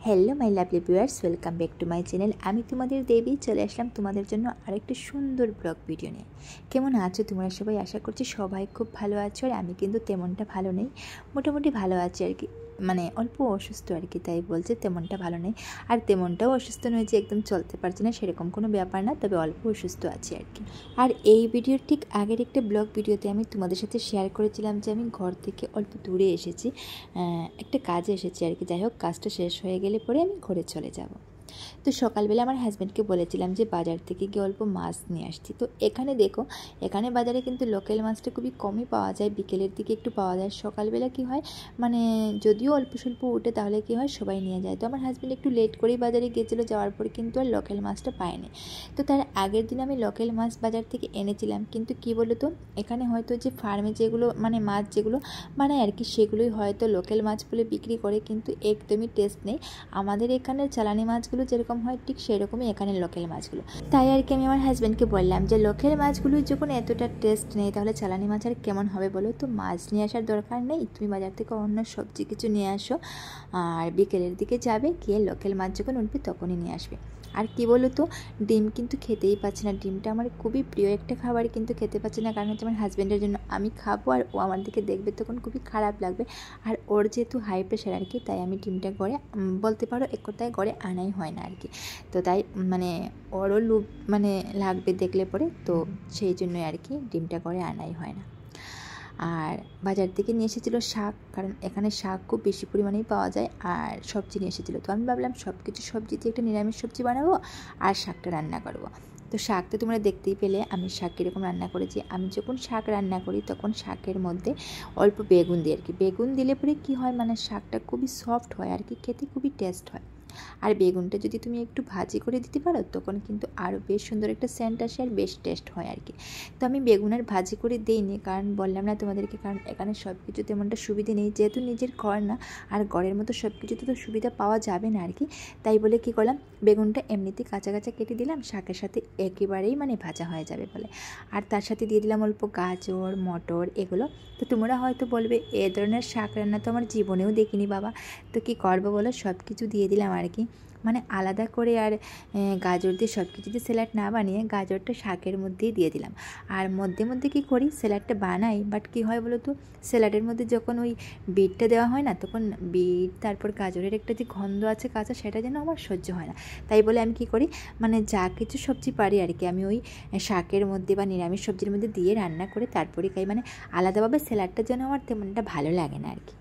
Hello my lovely viewers, welcome back to my channel. আমি তোমাদের দেবী চলে আসলাম তোমাদের জন্য আরেকটি সুন্দর ব্লগ ভিডিও নিয়ে। কেমন আছো তোমরা সবাই? আশা করছি সবাই খুব ভালো আছো। আর আমি কিন্তু তেমনটা ভালো নেই, মোটামুটি ভালো আছি আর কি, মানে অল্প অসুস্থ আর কি, তাই বলছে তেমনটা ভালো নেই। আর তেমনটাও অসুস্থ নয় যে একদম চলতে পারছি না, সেরকম কোনো ব্যাপার না, তবে অল্প অসুস্থ আছি আর কি। আর এই ভিডিওর ঠিক আগের একটা ব্লগ ভিডিওতে আমি তোমাদের সাথে শেয়ার করেছিলাম যে আমি ঘর থেকে অল্প দূরে এসেছি, একটা কাজে এসেছি আর কি। যাই হোক, কাজটা শেষ হয়ে গেলে পরে আমি ঘরে চলে যাব। তো সকালবেলা আমার হাজব্যান্ডকে বলেছিলাম যে বাজার থেকে গিয়ে অল্প মাছ নিয়ে আসছি। তো এখানে দেখো, এখানে বাজারে কিন্তু লোকাল মাছটা খুবই কমই পাওয়া যায়, বিকেলের দিকে একটু পাওয়া যায়। সকালবেলা কি হয়, মানে যদিও অল্প স্বল্প উঠে, তাহলে কি হয় সবাই নিয়ে যায়। তো আমার হাজব্যান্ড একটু লেট করেই বাজারে গিয়েছিলো, যাওয়ার পরে কিন্তু আর লোকাল মাছটা পায়নি। তো তার আগের দিন আমি লোকাল মাছ বাজার থেকে এনেছিলাম, কিন্তু কি বলো তো, এখানে হয়তো যে ফার্মে যেগুলো মানে মাছ যেগুলো বানায় আর কি, সেগুলোই হয়তো লোকাল মাছ বলে বিক্রি করে, কিন্তু একদমই টেস্ট নেই। আমাদের এখানের চালানি মাছগুলো যেরকম হয় ঠিক সেরকমই এখানে লোকাল মাছগুলো। তাই আর কি আমি আমার হাজব্যান্ডকে বললাম যে লোকাল মাছগুলো যখন এতটা টেস্ট নেই, তাহলে চালানি মাছ আর কেমন হবে বলো? তো মাছ নিয়ে আসার দরকার নেই, তুমি বাজার থেকে অন্য সবজি কিছু নিয়ে আসো, আর বিকেলের দিকে যাবে, গিয়ে লোকাল মাছ যখন উঠবে তখনই নিয়ে আসবে। আর কি বলো তো, ডিম কিন্তু খেতেই পাচ্ছি না। ডিমটা আমার খুবই প্রিয় একটা খাবার, কিন্তু খেতে পাচ্ছি না, কারণ হচ্ছে আমার হাজব্যান্ডের জন্য আমি খাবো, আর ও আমার দিকে দেখবে তখন খুবই খারাপ লাগবে। আর ওর যেহেতু হাই প্রেশার আর কি, তাই আমি ডিমটা ঘরে বলতে পারো এক কথায় ঘরে আনাই হয় না আর কি। তো তাই মানে ওরও লোভ মানে লাগবে দেখলে পরে, তো সেই জন্যই আর কি ডিমটা ঘরে আনাই হয় না। আর বাজার থেকে নিয়ে এসেছিলো শাক, কারণ এখানে শাক খুব বেশি পরিমাণেই পাওয়া যায়, আর সবজি নিয়ে এসেছিলো। তো আমি ভাবলাম সব কিছু সবজি দিয়ে একটা নিরামিষ সবজি বানাবো আর শাকটা রান্না করবো। তো শাকটা তোমরা দেখতেই পেলে আমি শাক কীরকম রান্না করেছি। আমি যখন শাক রান্না করি তখন শাকের মধ্যে অল্প বেগুন দিই আর কি। বেগুন দিলে পরে কী হয়, মানে শাকটা খুবই সফট হয় আর কি, খেতে খুবই টেস্ট হয়। আর বেগুনটা যদি তুমি একটু ভাজি করে দিতে পারো, তখন কিন্তু আরও বেশ সুন্দর একটা সেন্ট আসে আর বেশ টেস্ট হয় আর কি। তো আমি বেগুন আর ভাজি করে দিইনি, কারণ বললাম না তোমাদেরকে, কারণ এখানে সব কিছু তেমনটা সুবিধে নেই, যেহেতু নিজের ঘর না, আর ঘরের মতো সব কিছুতে তো সুবিধা পাওয়া যাবে না আর কি। তাই বলে কী করলাম, বেগুনটা এমনিতেই কাঁচা কাঁচা কেটে দিলাম, শাকের সাথে একেবারেই মানে ভাজা হয়ে যাবে বলে। আর তার সাথে দিয়ে দিলাম অল্প গাজর, মটর, এগুলো। তো তোমরা হয়তো বলবে এ ধরনের শাক রান্না তো আমার জীবনেও দেখিনি বাবা। তো কী করবো বলো, সব কিছু দিয়ে দিলাম আর কি, মানে আলাদা করে আর গাজর দিয়ে সব কিছু দিয়ে স্যালাড না বানিয়ে গাজরটা শাকের মধ্যেই দিয়ে দিলাম। আর মধ্যে মধ্যে কী করি, স্যালাডটা বানাই, বাট কী হয় বলো তো, স্যালাডের মধ্যে যখন ওই বিটটা দেওয়া হয় না, তখন বিট তারপর গাজরের একটা যে গন্ধ আছে কাঁচা, সেটা যেন আমার সহ্য হয় না। তাই বলে আমি কী করি, মানে যা কিছু সবজি পারি আর কি, আমি ওই শাকের মধ্যে বা নিরামিষ সবজির মধ্যে দিয়ে রান্না করে তারপরে খাই, মানে আলাদাভাবে স্যালাডটা যেন আমার তেমনটা ভালো লাগে না আর কি।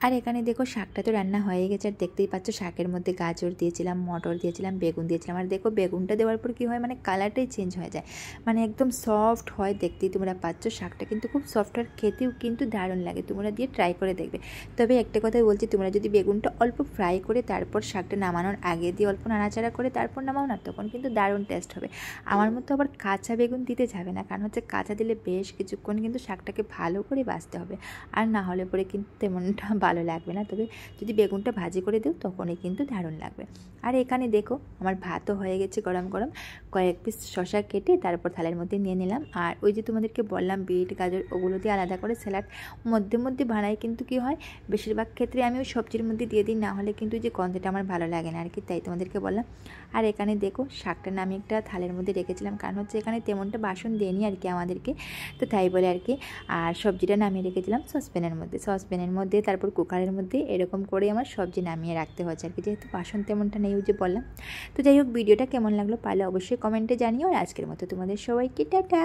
আর এখানে দেখো শাকটা তো রান্না হয়ে গেছে, আর দেখতেই পাচ্ছ শাকের মধ্যে গাজর দিয়েছিলাম, মটর দিয়েছিলাম, বেগুন দিয়েছিলাম। আর দেখো বেগুনটা দেওয়ার পর কী হয়, মানে কালারটাই চেঞ্জ হয়ে যায়, মানে একদম সফট হয়, দেখতেই তোমরা পাচ্ছ। শাকটা কিন্তু খুব সফট আর খেতেও কিন্তু দারুণ লাগে, তোমরা দিয়ে ট্রাই করে দেখবে। তবে একটা কথাই বলছি, তোমরা যদি বেগুনটা অল্প ফ্রাই করে তারপর শাকটা নামানোর আগে দিয়ে অল্প নাড়াচাড়া করে তারপর নামাও না, তখন কিন্তু দারুণ টেস্ট হবে। আমার মতো আবার কাঁচা বেগুন দিতে যাবে না, কারণ হচ্ছে কাঁচা দিলে বেশ কিছুক্ষণ কিন্তু শাকটাকে ভালো করে ভাজতে হবে, আর না হলে পরে কিন্তু তেমনটা ভালো লাগবে না। তবে যদি বেগুনটা ভাজি করে দিও তখনই কিন্তু দারুণ লাগবে। আর এখানে দেখো আমার ভাতও হয়ে গেছে গরম গরম, কয়েক পিস শসা কেটে তারপর থালের মধ্যে নিয়ে নিলাম। আর ওই যে তোমাদেরকে বললাম বিট গাজর, ওগুলো দিয়ে আলাদা করে স্যালাড মধ্যে মধ্যে বানাই, কিন্তু কি হয় বেশিরভাগ ক্ষেত্রে আমি ওই সবজির মধ্যে দিয়ে দিই, না হলে কিন্তু যে গন্ধটা আমার ভালো লাগে না আর কি, তাই তোমাদেরকে বললাম। আর এখানে দেখো শাকটা আমি একটা থালের মধ্যে রেখেছিলাম, কারণ হচ্ছে এখানে তেমনটা বাসন দেয়নি আর কি আমাদেরকে, তো তাই বলে আর কি। আর সবজিটা নামিয়ে রেখেছিলাম সসপ্যানের মধ্যে, তারপর কুকারের মধ্যে, এরকম করে আমার সবজি নামিয়ে রাখতে হচ্ছে আর কি, যেহেতু বাসন তেমনটা নেই ওই যে বললাম। তো যাই হোক, ভিডিওটা কেমন লাগলো পারলে অবশ্যই কমেন্টে জানিও। আর আজকের মতো তোমাদের সবাইকে টাটা।